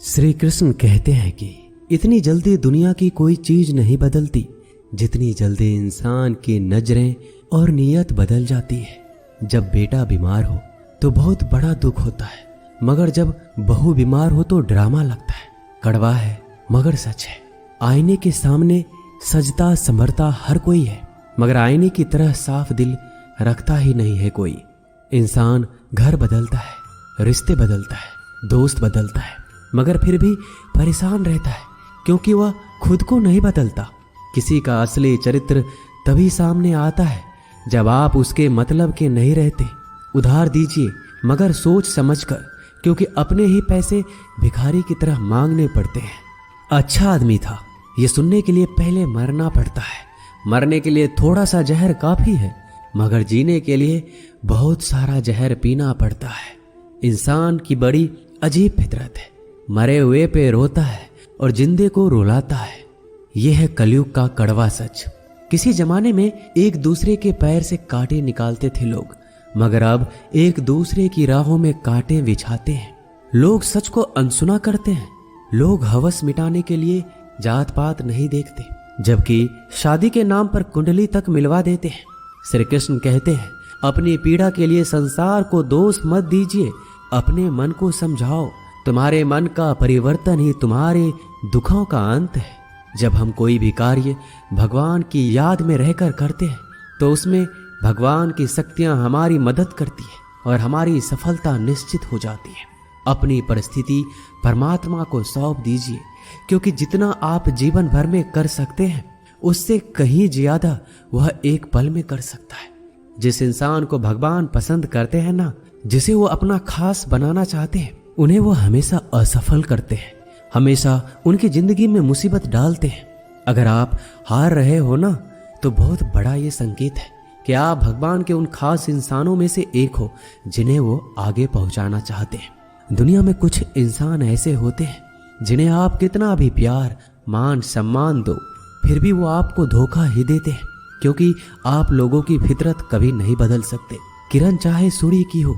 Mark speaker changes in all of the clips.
Speaker 1: श्री कृष्ण कहते हैं कि इतनी जल्दी दुनिया की कोई चीज नहीं बदलती जितनी जल्दी इंसान की नजरें और नीयत बदल जाती है। जब बेटा बीमार हो तो बहुत बड़ा दुख होता है, मगर जब बहू बीमार हो तो ड्रामा लगता है। कड़वा है मगर सच है। आईने के सामने सजता संवरता हर कोई है, मगर आईने की तरह साफ दिल रखता ही नहीं है कोई। इंसान घर बदलता है, रिश्ते बदलता है, दोस्त बदलता है, मगर फिर भी परेशान रहता है क्योंकि वह खुद को नहीं बदलता। किसी का असली चरित्र तभी सामने आता है जब आप उसके मतलब के नहीं रहते। उधार दीजिए मगर सोच समझकर, क्योंकि अपने ही पैसे भिखारी की तरह मांगने पड़ते हैं। अच्छा आदमी था ये सुनने के लिए पहले मरना पड़ता है। मरने के लिए थोड़ा सा जहर काफी है, मगर जीने के लिए बहुत सारा जहर पीना पड़ता है। इंसान की बड़ी अजीब फितरत है, मरे हुए पे रोता है और जिंदे को रुलाता है। यह है कलयुग का कड़वा सच। किसी जमाने में एक दूसरे के पैर से कांटे निकालते थे लोग, मगर अब एक दूसरे की राहों में कांटे बिछाते हैं। लोग सच को अनसुना करते हैं। लोग हवस मिटाने के लिए जात पात नहीं देखते, जबकि शादी के नाम पर कुंडली तक मिलवा देते हैं। श्री कृष्ण कहते हैं, अपनी पीड़ा के लिए संसार को दोष मत दीजिए, अपने मन को समझाओ। तुम्हारे मन का परिवर्तन ही तुम्हारे दुखों का अंत है। जब हम कोई भी कार्य भगवान की याद में रहकर करते हैं तो उसमें भगवान की शक्तियां हमारी मदद करती है और हमारी सफलता निश्चित हो जाती है। अपनी परिस्थिति परमात्मा को सौंप दीजिए, क्योंकि जितना आप जीवन भर में कर सकते हैं उससे कहीं ज्यादा वह एक पल में कर सकता है। जिस इंसान को भगवान पसंद करते हैं ना, जिसे वो अपना खास बनाना चाहते हैं, उन्हें वो हमेशा असफल करते हैं, हमेशा उनकी जिंदगी में मुसीबत डालते हैं। अगर आप हार रहे हो ना, तो बहुत बड़ा ये संकेत है कि आप भगवान के उन खास इंसानों में से एक हो जिन्हें वो आगे पहुंचाना चाहते हैं। दुनिया में कुछ इंसान ऐसे होते हैं जिन्हें आप कितना भी प्यार मान सम्मान दो, फिर भी वो आपको धोखा ही देते हैं, क्योंकि आप लोगों की फितरत कभी नहीं बदल सकते। किरण चाहे सूर्य की हो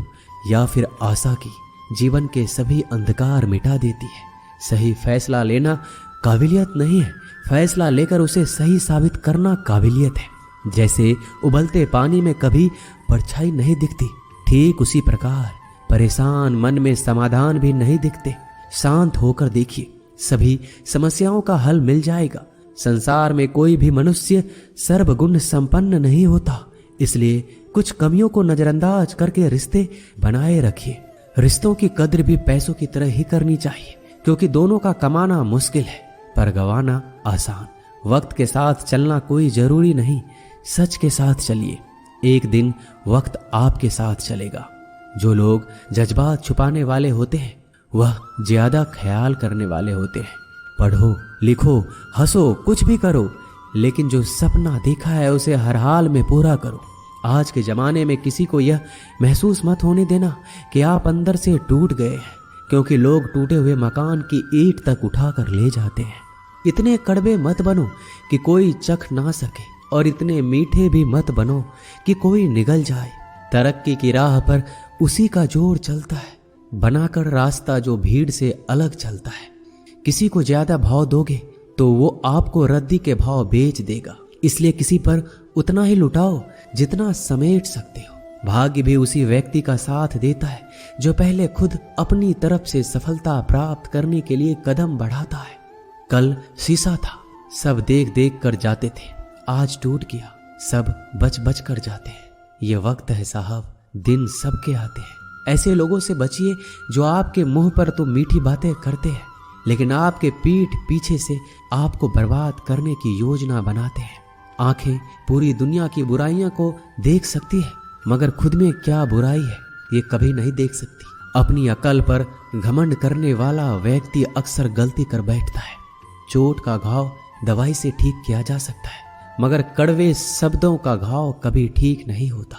Speaker 1: या फिर आशा की, जीवन के सभी अंधकार मिटा देती है। सही फैसला लेना काबिलियत नहीं है, फैसला लेकर उसे सही साबित करना काबिलियत है। जैसे उबलते पानी में कभी परछाई नहीं दिखती, ठीक उसी प्रकार परेशान मन में समाधान भी नहीं दिखते। शांत होकर देखिए, सभी समस्याओं का हल मिल जाएगा। संसार में कोई भी मनुष्य सर्वगुण संपन्न नहीं होता, इसलिए कुछ कमियों को नजरअंदाज करके रिश्ते बनाए रखिए। रिश्तों की कद्र भी पैसों की तरह ही करनी चाहिए, क्योंकि दोनों का कमाना मुश्किल है पर गंवाना आसान। वक्त के साथ चलना कोई जरूरी नहीं, सच के साथ चलिए, एक दिन वक्त आपके साथ चलेगा। जो लोग जज्बात छुपाने वाले होते हैं वह ज्यादा ख्याल करने वाले होते हैं। पढ़ो लिखो हंसो कुछ भी करो, लेकिन जो सपना देखा है उसे हर हाल में पूरा करो। आज के जमाने में किसी को यह महसूस मत होने देना कि आप अंदर से टूट गए हैं, क्योंकि लोग टूटे हुए मकान की ईंट तक उठाकर ले जाते हैं। इतने कड़वे मत बनो कि कोई चख ना सके, और इतने मीठे भी मत बनो कि कोई निगल जाए। तरक्की की राह पर उसी का जोर चलता है, बनाकर रास्ता जो भीड़ से अलग चलता है। किसी को ज्यादा भाव दोगे तो वो आपको रद्दी के भाव बेच देगा, इसलिए किसी पर उतना ही लुटाओ जितना समेट सकते हो। भाग्य भी उसी व्यक्ति का साथ देता है जो पहले खुद अपनी तरफ से सफलता प्राप्त करने के लिए कदम बढ़ाता है। कल शीशा था, सब देख देख कर जाते थे, आज टूट गया, सब बच बच कर जाते हैं। ये वक्त है साहब, दिन सबके आते हैं। ऐसे लोगों से बचिए जो आपके मुंह पर तो मीठी बातें करते हैं, लेकिन आपके पीठ पीछे से आपको बर्बाद करने की योजना बनाते हैं। आंखें पूरी दुनिया की बुराइयों को देख सकती है, मगर खुद में क्या बुराई है ये कभी नहीं देख सकती। अपनी अकल पर घमंड करने वाला व्यक्ति अक्सर गलती कर बैठता है। चोट का घाव दवाई से ठीक किया जा सकता है, मगर कड़वे शब्दों का घाव कभी ठीक नहीं होता।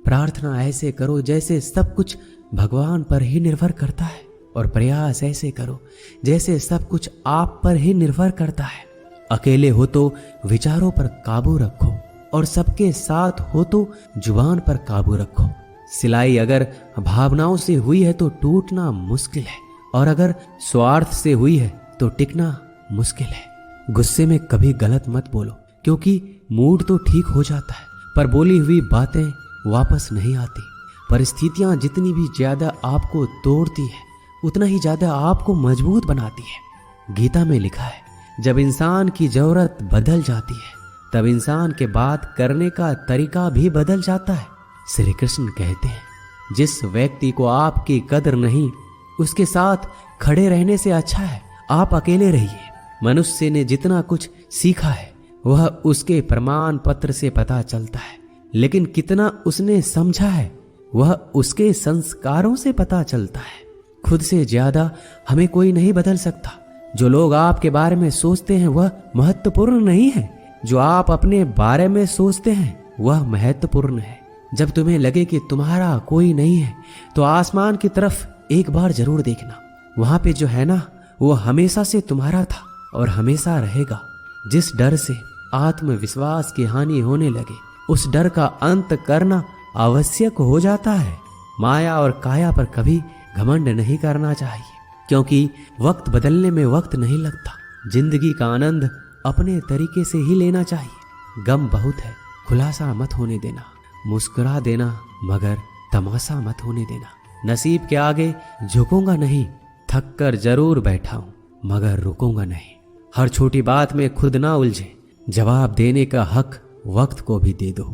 Speaker 1: प्रार्थना ऐसे करो जैसे सब कुछ भगवान पर ही निर्भर करता है, और प्रयास ऐसे करो जैसे सब कुछ आप पर ही निर्भर करता है। अकेले हो तो विचारों पर काबू रखो, और सबके साथ हो तो जुबान पर काबू रखो। सिलाई अगर भावनाओं से हुई है तो टूटना मुश्किल है, और अगर स्वार्थ से हुई है तो टिकना मुश्किल है। गुस्से में कभी गलत मत बोलो, क्योंकि मूड तो ठीक हो जाता है पर बोली हुई बातें वापस नहीं आती। परिस्थितियां जितनी भी ज्यादा आपको तोड़ती है उतना ही ज्यादा आपको मजबूत बनाती है। गीता में लिखा है, जब इंसान की जरूरत बदल जाती है तब इंसान के बात करने का तरीका भी बदल जाता है। श्री कृष्ण कहते हैं, जिस व्यक्ति को आपकी कदर नहीं उसके साथ खड़े रहने से अच्छा है आप अकेले रहिए। मनुष्य ने जितना कुछ सीखा है वह उसके प्रमाण पत्र से पता चलता है, लेकिन कितना उसने समझा है वह उसके संस्कारों से पता चलता है। खुद से ज्यादा हमें कोई नहीं बदल सकता। जो लोग आपके बारे में सोचते हैं वह महत्वपूर्ण नहीं है, जो आप अपने बारे में सोचते हैं वह महत्वपूर्ण है। जब तुम्हें लगे कि तुम्हारा कोई नहीं है तो आसमान की तरफ एक बार जरूर देखना। वहां पे जो है ना वो हमेशा से तुम्हारा था और हमेशा रहेगा। जिस डर से आत्मविश्वास की हानि होने लगे उस डर का अंत करना आवश्यक हो जाता है। माया और काया पर कभी घमंड नहीं करना चाहिए, क्योंकि वक्त बदलने में वक्त नहीं लगता। जिंदगी का आनंद अपने तरीके से ही लेना चाहिए। गम बहुत है, खुलासा मत होने देना। मुस्कुरा देना मगर तमाशा मत होने देना। नसीब के आगे झुकूंगा नहीं, थक कर जरूर बैठा हूं मगर रुकूंगा नहीं। हर छोटी बात में खुद ना उलझे, जवाब देने का हक वक्त को भी दे दो।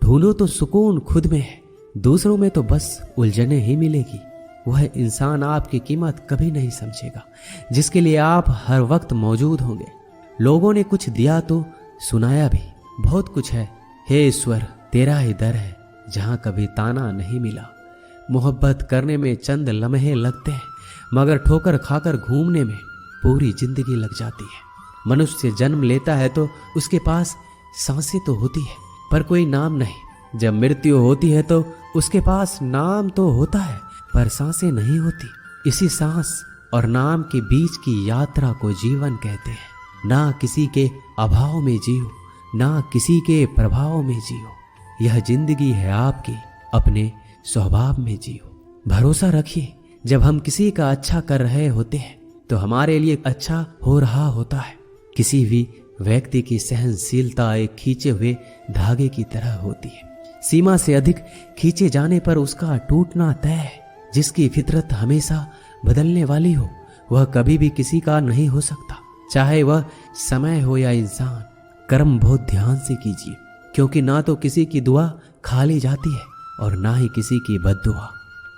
Speaker 1: ढूंढो तो सुकून खुद में है, दूसरों में तो बस उलझने ही मिलेगी। वह इंसान आपकी कीमत कभी नहीं समझेगा जिसके लिए आप हर वक्त मौजूद होंगे। लोगों ने कुछ दिया तो सुनाया भी, बहुत कुछ है। हे ईश्वर, तेरा ही दर है जहां कभी ताना नहीं मिला। मोहब्बत करने में चंद लम्हे लगते हैं मगर ठोकर खाकर घूमने में पूरी जिंदगी लग जाती है। मनुष्य जन्म लेता है तो उसके पास सांसें तो होती है पर कोई नाम नहीं। जब मृत्यु होती है तो उसके पास नाम तो होता है पर सांसें नहीं होती। इसी सांस और नाम के बीच की यात्रा को जीवन कहते हैं। ना किसी के अभाव में जियो, ना किसी के प्रभाव में जियो। यह जिंदगी है आपकी, अपने स्वभाव में जियो। भरोसा रखिए, जब हम किसी का अच्छा कर रहे होते हैं तो हमारे लिए अच्छा हो रहा होता है। किसी भी व्यक्ति की सहनशीलता एक खींचे हुए धागे की तरह होती है। सीमा से अधिक खींचे जाने पर उसका टूटना तय है। जिसकी फितरत हमेशा बदलने वाली हो वह कभी भी किसी का नहीं हो सकता, चाहे वह समय हो या इंसान। कर्म बहुत ध्यान से कीजिए, क्योंकि ना तो किसी की दुआ खाली जाती है और ना ही किसी की बद्दुआ।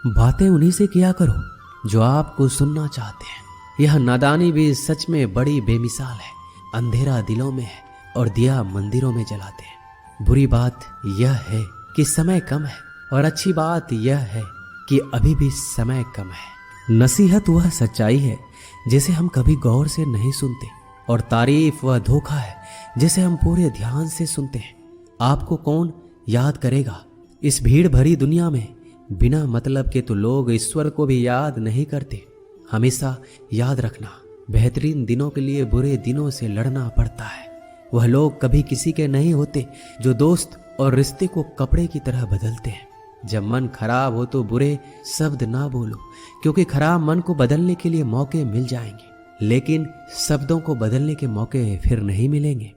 Speaker 1: बातें उन्हीं से किया करो जो आपको सुनना चाहते हैं। यह नादानी भी सच में बड़ी बेमिसाल है। अंधेरा दिलों में है और दिया मंदिरों में जलाते हैं। बुरी बात यह है कि समय कम है और अच्छी बात यह है कि अभी भी समय कम है। नसीहत वह सच्चाई है जिसे हम कभी गौर से नहीं सुनते, और तारीफ वह धोखा है जिसे हम पूरे ध्यान से सुनते हैं। आपको कौन याद करेगा इस भीड़ भरी दुनिया में? बिना मतलब के तो लोग ईश्वर को भी याद नहीं करते। हमेशा याद रखना, बेहतरीन दिनों के लिए बुरे दिनों से लड़ना पड़ता है। वह लोग कभी किसी के नहीं होते जो दोस्त और रिश्ते को कपड़े की तरह बदलते हैं। जब मन खराब हो तो बुरे शब्द ना बोलो, क्योंकि खराब मन को बदलने के लिए मौके मिल जाएंगे, लेकिन शब्दों को बदलने के मौके फिर नहीं मिलेंगे।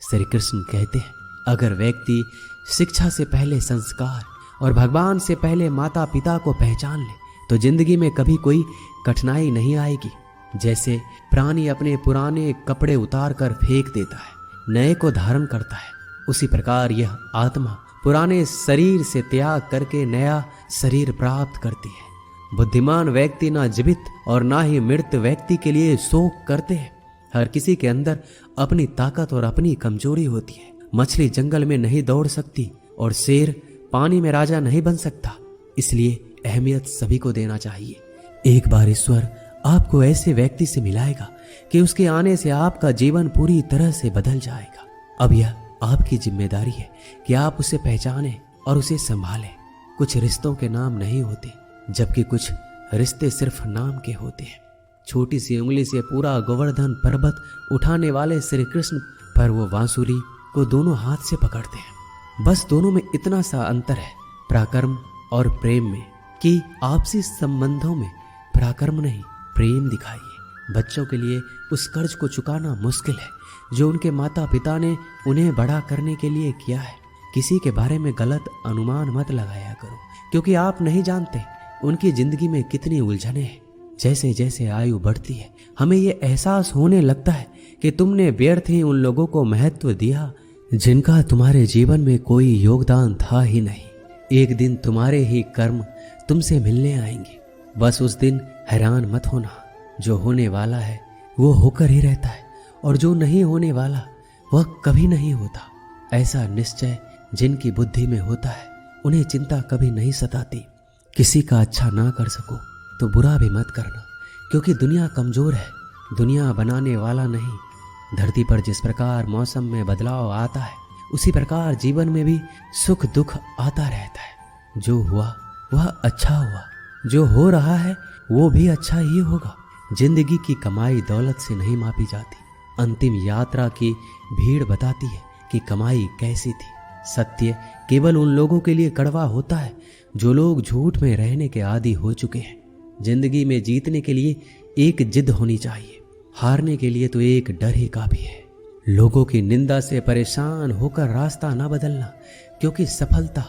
Speaker 1: श्री कृष्ण कहते हैं, अगर व्यक्ति शिक्षा से पहले संस्कार और भगवान से पहले माता पिता को पहचान ले तो जिंदगी में कभी कोई कठिनाई नहीं आएगी। जैसे प्राणी अपने पुराने कपड़े उतार कर फेंक देता है, नए को धारण करता है, उसी प्रकार यह आत्मा पुराने शरीर से त्याग करके नया शरीर प्राप्त करती है। बुद्धिमान व्यक्ति ना जीवित और ना ही मृत व्यक्ति के लिए शोक करते हैं। हर किसी के अंदर अपनी ताकत और अपनी कमजोरी होती है। मछली जंगल में नहीं दौड़ सकती और शेर पानी में राजा नहीं बन सकता, इसलिए अहमियत सभी को देना चाहिए। एक बार ईश्वर आपको ऐसे व्यक्ति से मिलाएगा कि उसके आने से आपका जीवन पूरी तरह से बदल जाएगा। अब यह आपकी जिम्मेदारी है कि आप उसे पहचानें और उसे संभालें। कुछ रिश्तों के नाम नहीं होते, जबकि कुछ रिश्ते सिर्फ नाम के होते हैं। छोटी सी उंगली से पूरा गोवर्धन पर्वत उठाने वाले श्री कृष्ण पर वो बांसुरी को दोनों हाथ से पकड़ते हैं। बस दोनों में इतना सा अंतर है पराक्रम और प्रेम में, कि आपसी संबंधों में पराक्रम नहीं प्रेम दिखाइए। बच्चों के लिए उस कर्ज को चुकाना मुश्किल है जो उनके माता पिता ने उन्हें बड़ा करने के लिए किया है। किसी के बारे में गलत अनुमान मत लगाया करो, क्योंकि आप नहीं जानते उनकी जिंदगी में कितनी उलझनें हैं। जैसे जैसे आयु बढ़ती है हमें ये एहसास होने लगता है कि तुमने व्यर्थ ही उन लोगों को महत्व दिया जिनका तुम्हारे जीवन में कोई योगदान था ही नहीं। एक दिन तुम्हारे ही कर्म तुमसे मिलने आएंगे। बस उस दिन हैरान मत होना। जो होने वाला है वो होकर ही रहता है, और जो नहीं होने वाला वह कभी नहीं होता। ऐसा निश्चय जिनकी बुद्धि में होता है उन्हें चिंता कभी नहीं सताती। किसी का अच्छा ना कर सको तो बुरा भी मत करना, क्योंकि दुनिया कमजोर है, दुनिया बनाने वाला नहीं। धरती पर जिस प्रकार मौसम में बदलाव आता है उसी प्रकार जीवन में भी सुख दुख आता रहता है। जो हुआ वह अच्छा हुआ, जो हो रहा है वो भी अच्छा ही होगा। जिंदगी की कमाई दौलत से नहीं मापी जाती। अंतिम यात्रा की भीड़ बताती है कि कमाई कैसी थी। सत्य केवल उन लोगों के लिए कड़वा होता है जो लोग झूठ में रहने के आदी हो चुके हैं। जिंदगी में जीतने के लिए एक जिद होनी चाहिए, हारने के लिए तो एक डर ही काफी है। लोगों की निंदा से परेशान होकर रास्ता ना बदलना, क्योंकि सफलता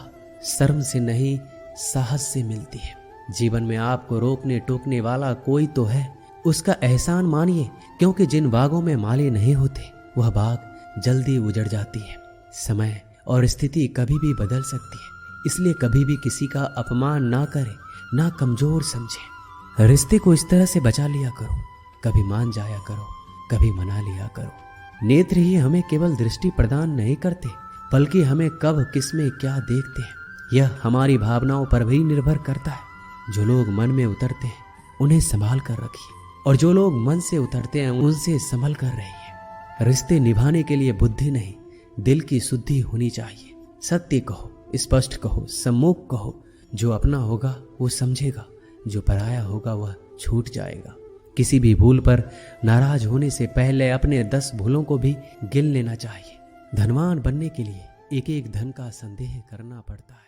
Speaker 1: शर्म से नहीं साहस से मिलती है। जीवन में आपको रोकने टोकने वाला कोई तो है, उसका एहसान मानिए, क्योंकि जिन बागों में माली नहीं होते वह बाग जल्दी उजड़ जाती है। समय और स्थिति कभी भी बदल सकती है, इसलिए कभी भी किसी का अपमान ना करें, ना कमजोर समझे। रिश्ते को इस तरह से बचा लिया करो, कभी मान जाया करो, कभी मना लिया करो। नेत्र ही हमें केवल दृष्टि प्रदान नहीं करते, बल्कि हमें कब किस में क्या देखते हैं यह हमारी भावनाओं पर भी निर्भर करता है। जो लोग मन में उतरते हैं उन्हें संभाल कर रखिए, और जो लोग मन से उतरते हैं उनसे संभल कर रहिए। रिश्ते निभाने के लिए बुद्धि नहीं, दिल की शुद्धि होनी चाहिए। सत्य कहो, स्पष्ट कहो, सम्मुख कहो। जो अपना होगा वो समझेगा, जो पराया होगा वह छूट जाएगा। किसी भी भूल पर नाराज होने से पहले अपने 10 भूलों को भी गिन लेना चाहिए। धनवान बनने के लिए एक एक धन का संदेह करना पड़ता है।